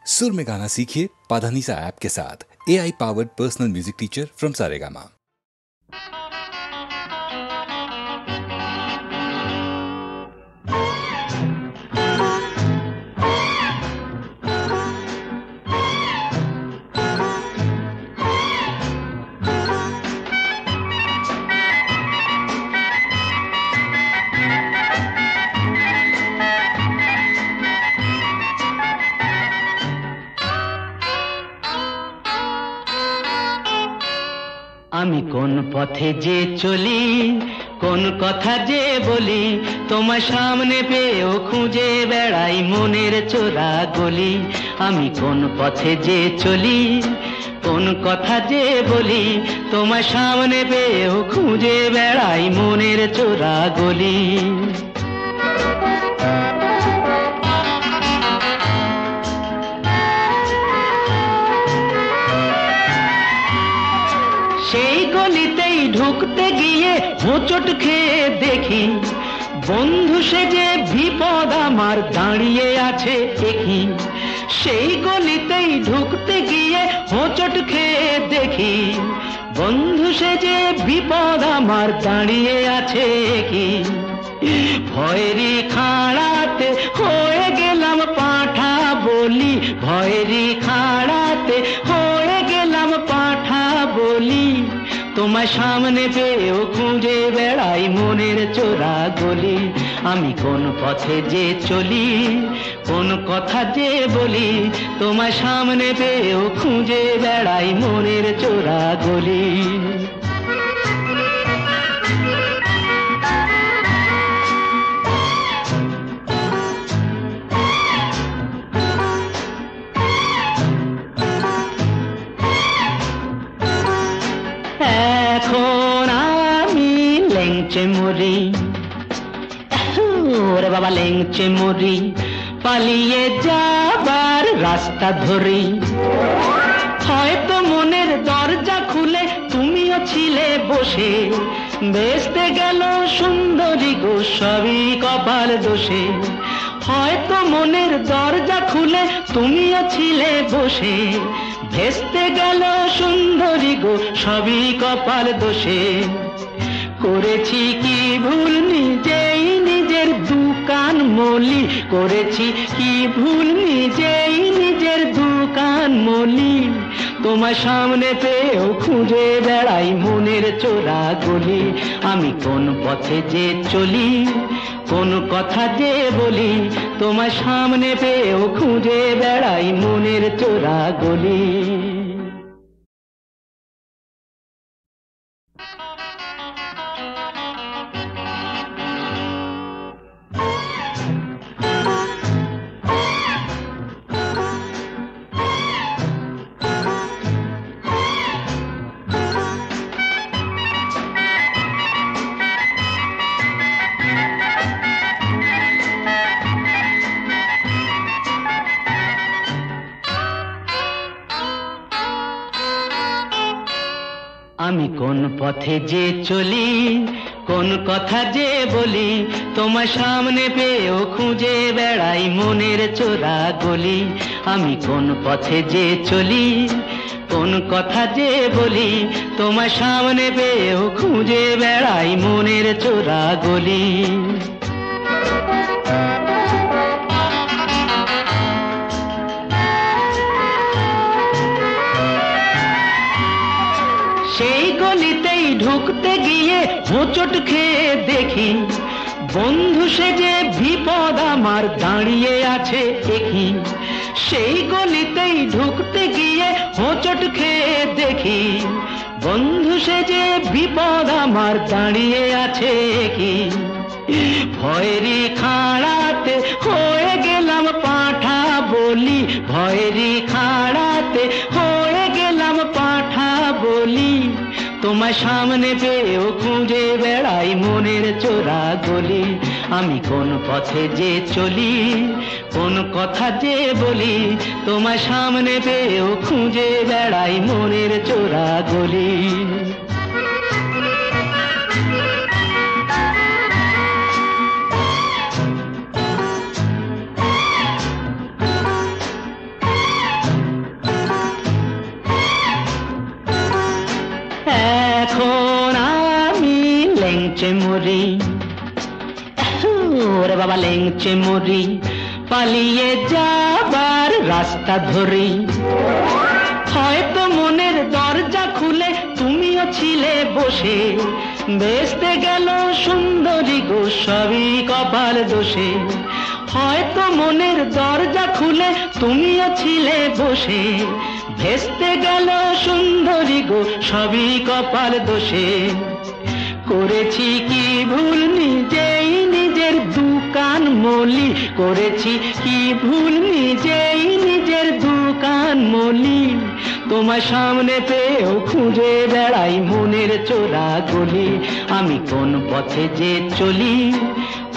सुर में गाना सीखिए पाधानीसा ऐप के साथ। AI powered personal music teacher from Saregama. আমি কোন পথে যে চলি, কোন কথা যে বলি, তোমার সামনে পেয়েও খুঁজে বেড়াই মনের চোরা গলি। আমি কোন পথে যে চলি, কোন কথা যে বলি, তোমার সামনে পেয়েও খুঁজে বেড়াই মনের চোরা গলি। সেই গলিতেই ঢুকতে গিয়ে হোঁচট খেয়ে দেখি, বন্ধু সেজে বিপদ আমার দাঁড়িয়ে আছে একই। সেই গলিতেই ঢুকতে গিয়ে হোঁচট খেয়ে দেখি, বন্ধু সেজে বিপদ আমার দাঁড়িয়ে আছে একই। ভয়েরই খাড়াতে হয়ে গেলাম পাঁঠা বলি, ভয়েরই খাড়াতে হয়ে গেলাম পাঁঠা বলি। তোমার সামনে পেয়েও খুঁজে বেড়াই মনের চোরা গলি। আমি কোন পথে যে চলি, কোন কথা যে বলি, তোমার সামনে পেয়েও খুঁজে বেড়াই মনের চোরা গলি। এখন আমি লেংচে মরি, ওরে বাবা লেংচে মরি, পালিয়ে যাবার রাস্তা ধরি। হয়তো মনের দরজা খুলে তুমিও ছিলে বসে, বেসতে গেল সুন্দরী গো সবই কপাল দোষে। হয়তো মনের দরজা খুলে তুমিও ছিলে বসে, ভেস্তে গেল সুন্দরী গো সবই কপাল দোষে। করেছি কি ভুল নিজেই নিজের দুকান মলি, করেছি কি ভুল নিজেই নিজের দুকান মলি। তোমার সামনে পেয়েও খুঁজে বেড়াই মনের চোরা গলি। আমি কোন পথে যে চলি, কোন কথা যে বলি, তোমার সামনে পেয়েও খুঁজে বেড়াই মনের চোরা গলি। আমি কোন পথে যে চলি, কোন কথা যে বলি, তোমার সামনে পেয়েও খুঁজে বেড়াই মনের চোরা গলি। আমি কোন পথে যে চলি, কোন কথা যে বলি, তোমার সামনে পেয়েও খুঁজে বেড়াই মনের চোরা গলি। সেই গলিতেই ঢুকতে গিয়ে হোঁচট খেয়ে দেখি, বন্ধু সেজে বিপদ আমার দাঁড়িয়ে আছে একই। সেই গলিতেই ঢুকতে গিয়ে হোঁচট খেয়ে দেখি, বন্ধু সেজে বিপদ আমার দাঁড়িয়ে আছে একই। ভয়েরই খাড়াতে হয়ে গেলাম পাঁঠা বলি, ভয়েরই খাড়াতে হয়ে গেলাম পাঁঠা বলি। তোমার সামনে পেয়েও খুঁজে বেড়াই মনের চোরা গলি। আমি কোন পথে যে চলি, কোন কথা যে বলি, তোমার সামনে পেয়েও খুঁজে বেড়াই মনের চোরা গলি। বাবা লেংচে মরি, পালিয়ে যাবার রাস্তা ধরি। হয়তো মনের দরজা খুলে তুমিও ছিলে বসে, বেসতে গেল সুন্দরী গো সবই কপাল দোষে। হয়তো মনের দরজা খুলে তুমিও ছিলে বসে, ভেস্তে গেল সুন্দরী গো সবই কপাল দোষে। করেছি কি ভুল নিজেই নিজের দুকান মলি, করেছি কি ভুল নিজেই নিজের দুকান মলি। তোমার সামনে পেয়েও খুঁজে বেড়াই মনের চোরা গলি। আমি কোন পথে যে চলি,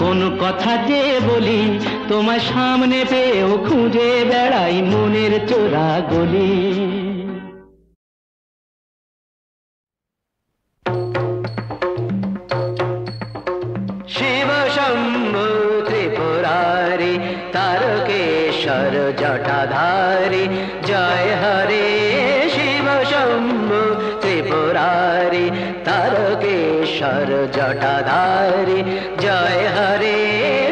কোন কথা যে বলি, তোমার সামনে পেয়েও খুঁজে বেড়াই মনের চোরা গলি। শিব শম্ভু ত্রিপুরারি তারকেশ্বর জটাধারী, জয় হরে শিব শম্ভু ত্রিপুরারি তারকেশ্বর জটাধারী, জয় হরে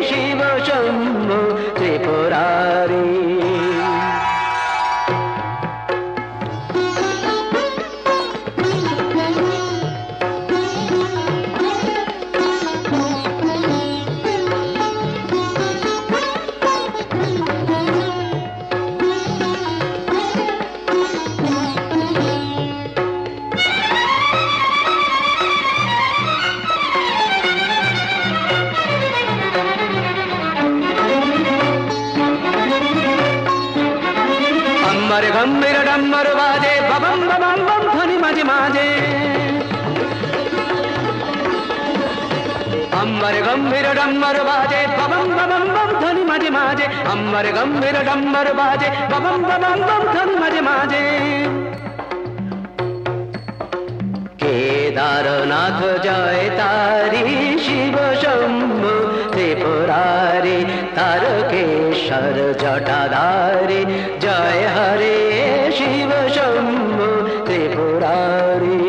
শিব শম্ভু ত্রিপুরারি। गंभीर डम्बर बाजे बबम बबम बम ध्वनि माजे माजे, अम्बर गंभीर डम्बर बाजे बबम बबम बम ध्वनि माजे माजे, अम्बर गंभीर डम्बर बाजे बबम बबम बम ध्वनि माजे माजे। केदारनाथ जय तारी शिव शंभु त्रिपुरारी तारकेश्वर जटाधारी, जय हरे शिव शंभु त्रिपुरारी।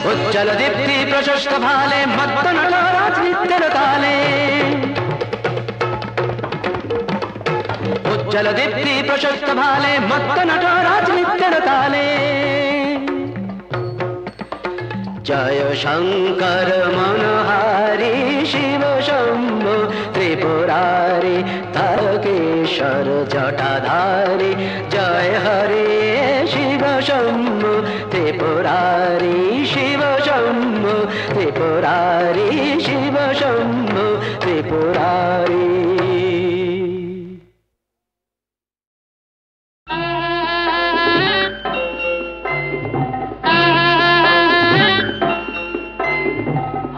उज्जल दीप्ति प्रशस्त भाले मत्त नटराज नित्य ताले, उज्जल दीप्ति प्रशस्त भाले मत्त नटराज नित्य ताले। जय शंकर मनहारी शिव शंभु त्रिपुरारी तारकेश्वर जटाधारी, जय हरे शिव शंभु त्रिपुरारी शिव शंभु त्रिपुरारी शिव शंभु त्रिपुरारी।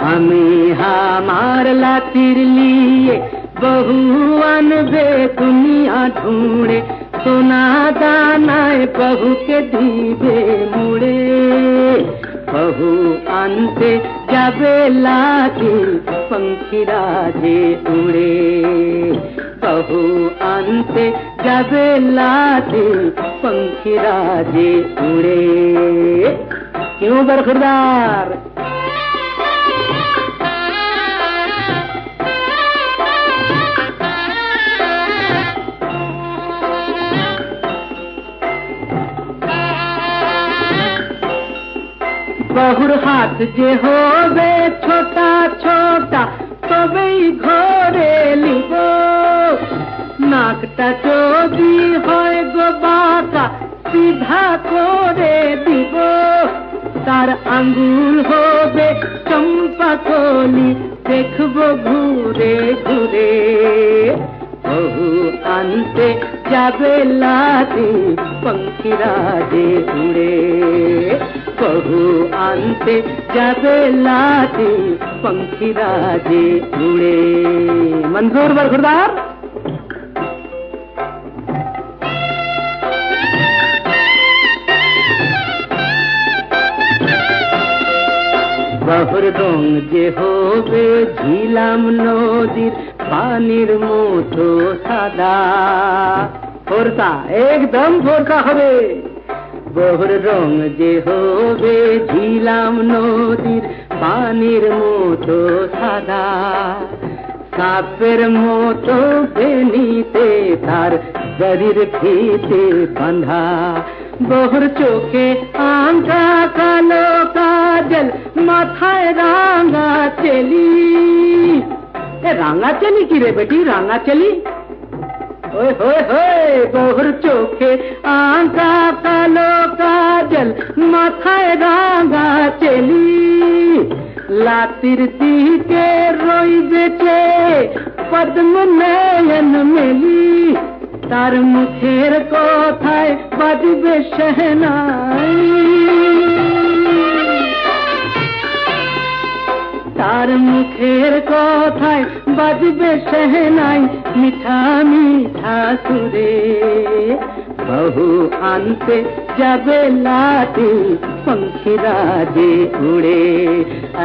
हमें हमार लातिर लिए बहुआन बे दुनिया ढूंढे, सोना दानाए बहू के दीबे मुड़े। बहू आनते जाबे लागी पंखीरा जे उड़े, बहू आनते जाबे लागी पंखीरा जे उड़े। क्यों बरखुरदार? बहुर हाथ जे होवे छोटा छोटा तो তবেই ঘরে লিব নাকটা যদি হয় গো বাঁকা সিধা করে দিব তার আঙ্গুল হবে চম্পা কলি দেখবো ঘুরে ঘুরে বহু আনতে যাবে লাতি পঙ্খিরা যে উড়ে বহু আনতে যাবে লাতি পঙ্খিরা যে উড়ে मंजूर बरखुरदार बहुर रंग जे होबे झिलाम नदीर पानिर मतो सादा फोरका एकदम फोरका होबे बहुर रंग जे होबे झिलाम नदीर पानिर मतो सादा सापेर मतो बेनीते तार शरीर फीते बंधा बहुर चोखे आंखा कालो काजल माथाय रांगा चली रांगा चली की रे बेटी रांगा चली ओए होए होए बहुर चोखे आंखा कालो काजल माथाय रांगा चली लातिर दिके रोई बेचे पद्म नयन मेली तार मुखेर कोथाय बाजबे शहनाई तार मुखेर कोथाय बाजबे शहनाई मीठा मीठा सुरे बहु आनते जाबे लाती पंखीरा जे उड़े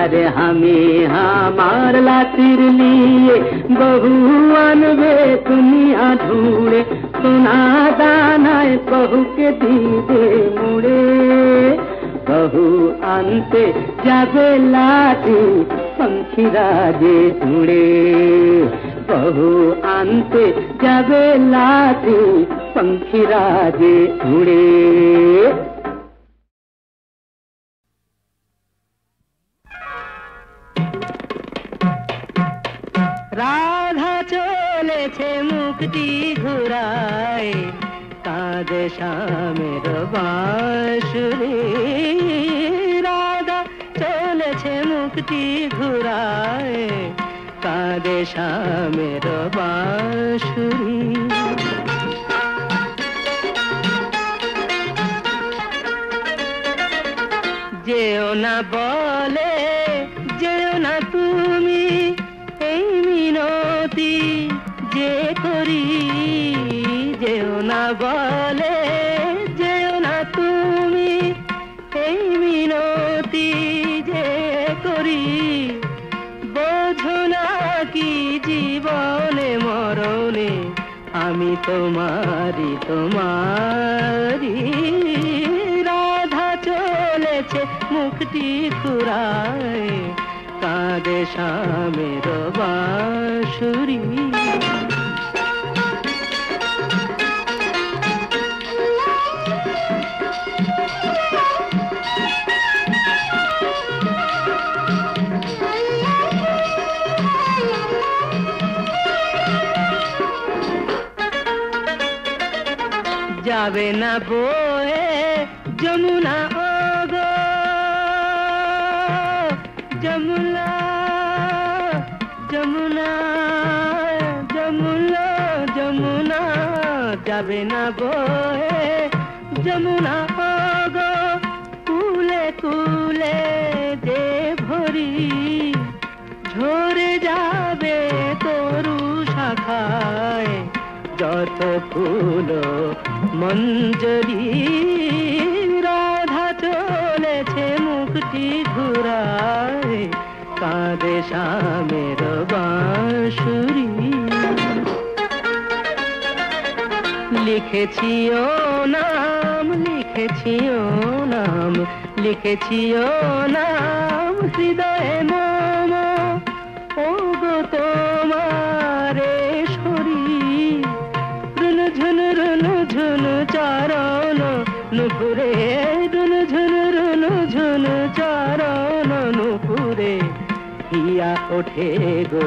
अरे हमें हमार लातिर लिए बहु आनबे दुनिया ढूंढे सोना दानाए बहु के दीदे मुड़े बहु आनते जाबे लाती पंखीरा जे उड़े बहु आनते जाबे लाती पंखीरा जे उड़े राधा चलेছে মুক্তি ঘুরায় কাঁদে শ্যামের বাঁশরি রাধা চলেছে মুক্তি ঘুরায় কাঁদে শ্যামের বাঁশরি যেও না বলে যেও না তুমি এই মিনতি যে করি যেও না বলে যেও না তুমি এই মিনতি যে করি বোঝো না কি জীবনে মরণে আমি তোমারি তোমারি রাধা চলেছে মুক্তি ঘুরায় কাঁদে শ্যামের বাঁশরি যাবে না বয়ে যমুনা ওগো যমুনা যমুনা যমুনা যমুনা যাবে না বয়ে যমুনা ওগো কুলে কুলে যে ভরি ঝরে যাবে তরু শাখায় যত ফুল মঞ্জরি রাধা চলেছে মুক্তি ঘুরায় কাঁদে শ্যামের বাঁশরি লিখেছি ও নাম লিখেছি ও নাম লিখেছি ও নাম হৃদয়ে মম ও গো তোমারে চারণ নুপুরে রুন ঝুন চারণ নুপুরে উঠিয়া ওঠে গো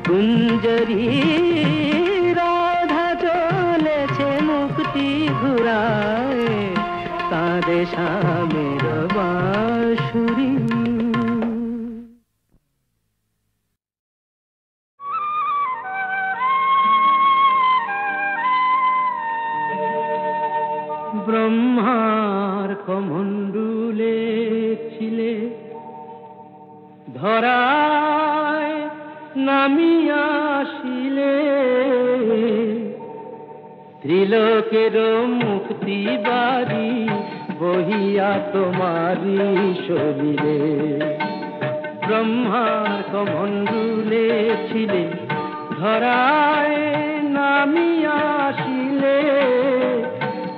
কুঞ্জরি রাধা চলেছে মুক্তি ঘুরায় কাঁদে শ্যামের বাঁশুরি। ব্রহ্মার কমণ্ডলে ছিলে ধরায় নামিয়া আসিলে ত্রিলোকের মুক্তি বাড়ি বহিয়া তোমারি শরীরে। ব্রহ্মার কমণ্ডলে ছিলে ধরায় নামিয়া আসিলে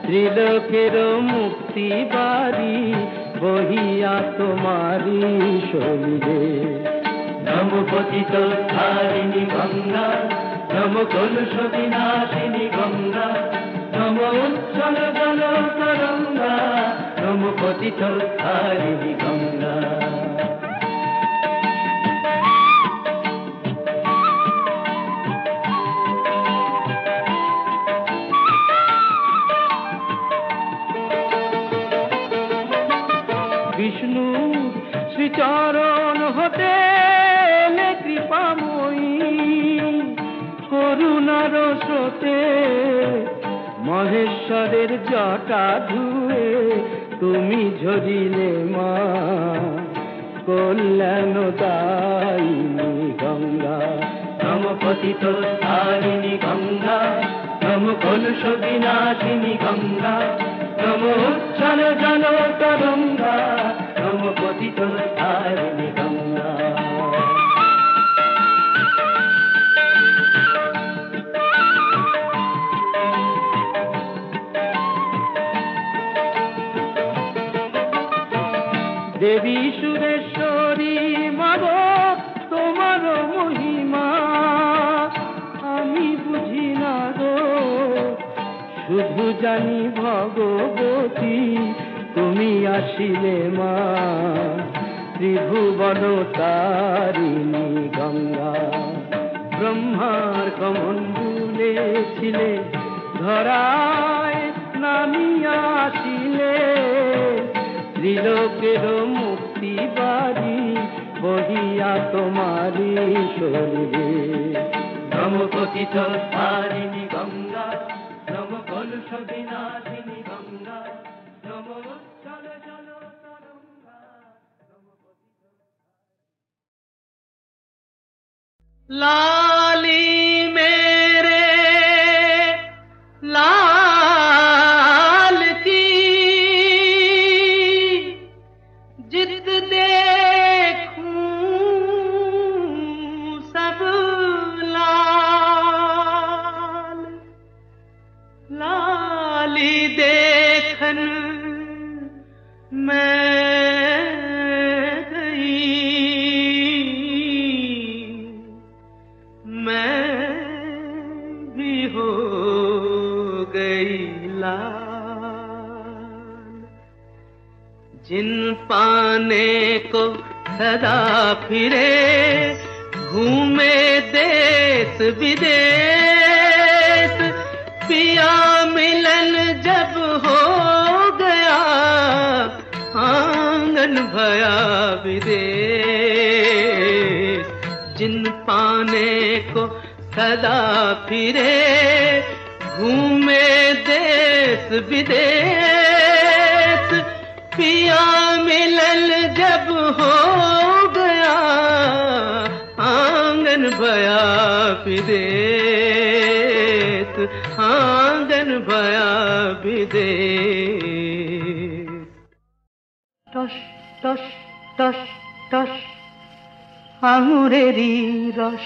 ত্রিলোকের মুক্তি বাড়ি বহিয়া তোমারি শরীরে। নম পতিত ধারিণী গঙ্গা নম কলুষ বিনাশিনী গঙ্গা নম উচ্ছল জল তরঙ্গা নম পতিত ধারিণী গঙ্গা। বিষ্ণু শ্রীচরণ হতে কৃপাময়ী করুণার স্রোতে মহেশ্বরের জটা ধুয়ে তুমি ঝরিলে মা কল্যাণ দায়িনী গঙ্গা। নম পতিত ধারিণী গঙ্গা নম কলুষ বিনাশিনী গঙ্গা নম উচ্ছল জল তরঙ্গা নম পতিত ধারিণী গঙ্গা। দেবী সুরেশ্বরী মাগ তোমার মহিমা আমি বুঝি না গো শুধু জানি ভগবতী তুমি আসিলে মা ত্রিভুবন তারিণী গঙ্গা। ব্রহ্মার কমণ্ডলে ছিলে ধরায় নামিয়া আসিলে ত্রিলোকের মুক্তি বাড়ি বহিয়া তোমারি শরীরে। নম পতিত ধারিণী গঙ্গা নম কলুষ বিনাশিনী গঙ্গা নম উচ্ছল জল তরঙ্গা নম পতিত। লালি মেরে লাল की जित देखूं सब लाल लाली देखन मैं गई मैं भी हो गई लाल। जिन पाने को सदा फिरे घूमे देश विदेश पिया मिलन जब हो गया आंगन भया विदेश। जिन पाने को सदा फिरे घूमे देश विदेश पिया मिलन जब हो गया आंगन भया विदेश आंगन भया विदेश। टस टस टस टस আঙুরেরই রস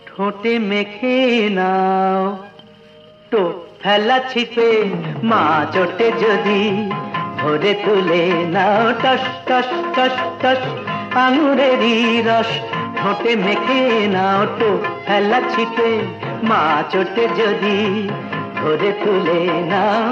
ঠোঁটে মেখে নাও তো ফেলা ছিপে মা চোটে যদি ধরে তুলে নাও। টস টস টস টস আঙুরেরই রস ঠোঁটে মেখে নাও তো ফেলা ছিপে মা চোটে যদি ধরে তুলে নাও।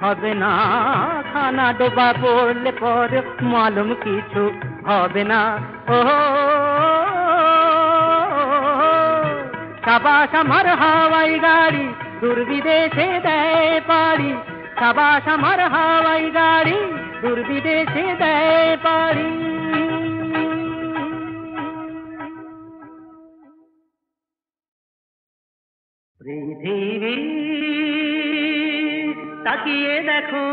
হবে না, খানা ডোবা পড়লে পর মালুম কিছু হবে না। ও সাবাস আমার হাওয়াই গাড়ি, দূর বিদেশে দেয় পাড়ি। সাবাস আমার হাওয়াই গাড়ি, দূর বিদেশে দেয় পাড়ি। পৃথিবী তাকিয়ে দেখো,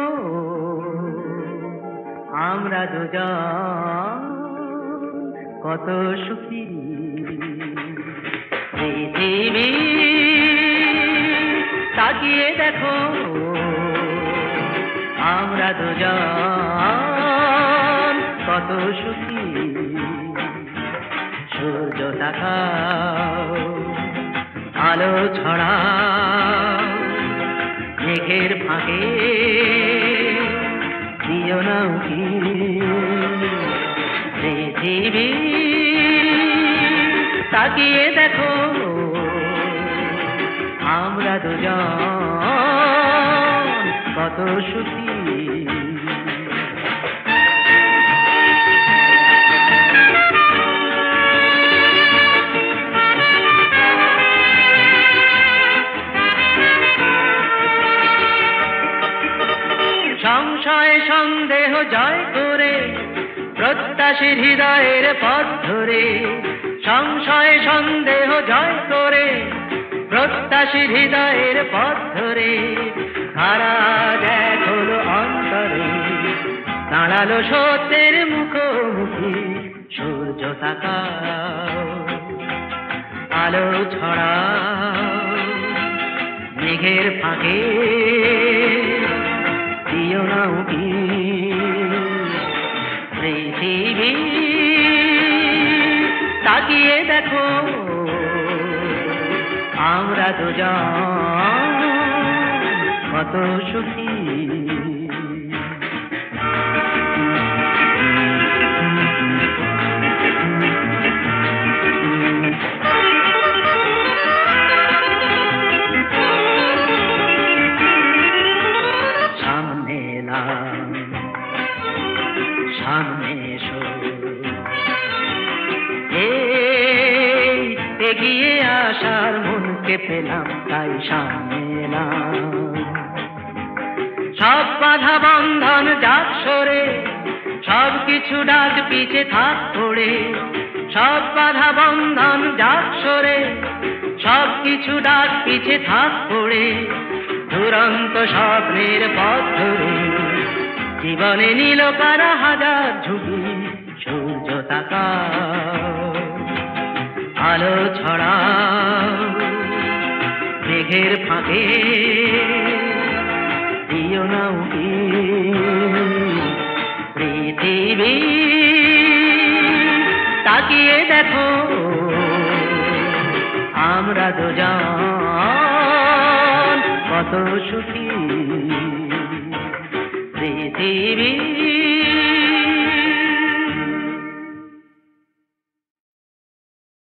আমরা দুজন কত সুখী। পৃথিবী তাকিয়ে দেখো, আমরা দুজন কত সুখী। সূর্য তাকাও, আলো ছড়াও, মেঘের ফাঁকে দিও না উকি। পৃথিবী তাকিয়ে দেখো, আমরা দুজন কত সুখী। সংশয় সন্দেহ জয় করে প্রত্যাশীর হৃদয়ের পথ ধরে। সংশয় সন্দেহ জয় করে প্রত্যাশীর হৃদয়ের পথ ধরে। ধারা দেখ হলো অন্তরে, দাঁড়ালো সত্যের মুখোমুখি। সূর্য তাকাও, আলো ছড়াও, মেঘের ফাঁকে দিও না উকি। পৃথিবী তাকিয়ে দেখো, আমরা দুজন কত সুখী। সামনে এসো, এগিয়ে আসার মনকে পেলাম, তাই সামনে এলাম। সব বাধা বন্ধন যাক সরে, সব কিছু ডাক পিছে থাক পড়ে। সব বাধা বন্ধন যাক সরে, সব কিছু ডাক পিছে থাক পড়ে। দুরন্ত স্বপ্নের পথ ধরে জীবনে নীল কারা হাজার ঝুঁকি। সূর্য তাকাও, আলো ছড়াও, মেঘের ফাঁকে দিও না উকি। পৃথিবী তাকিয়ে দেখো, আমরা দুজন কত সুখী। পৃথিবী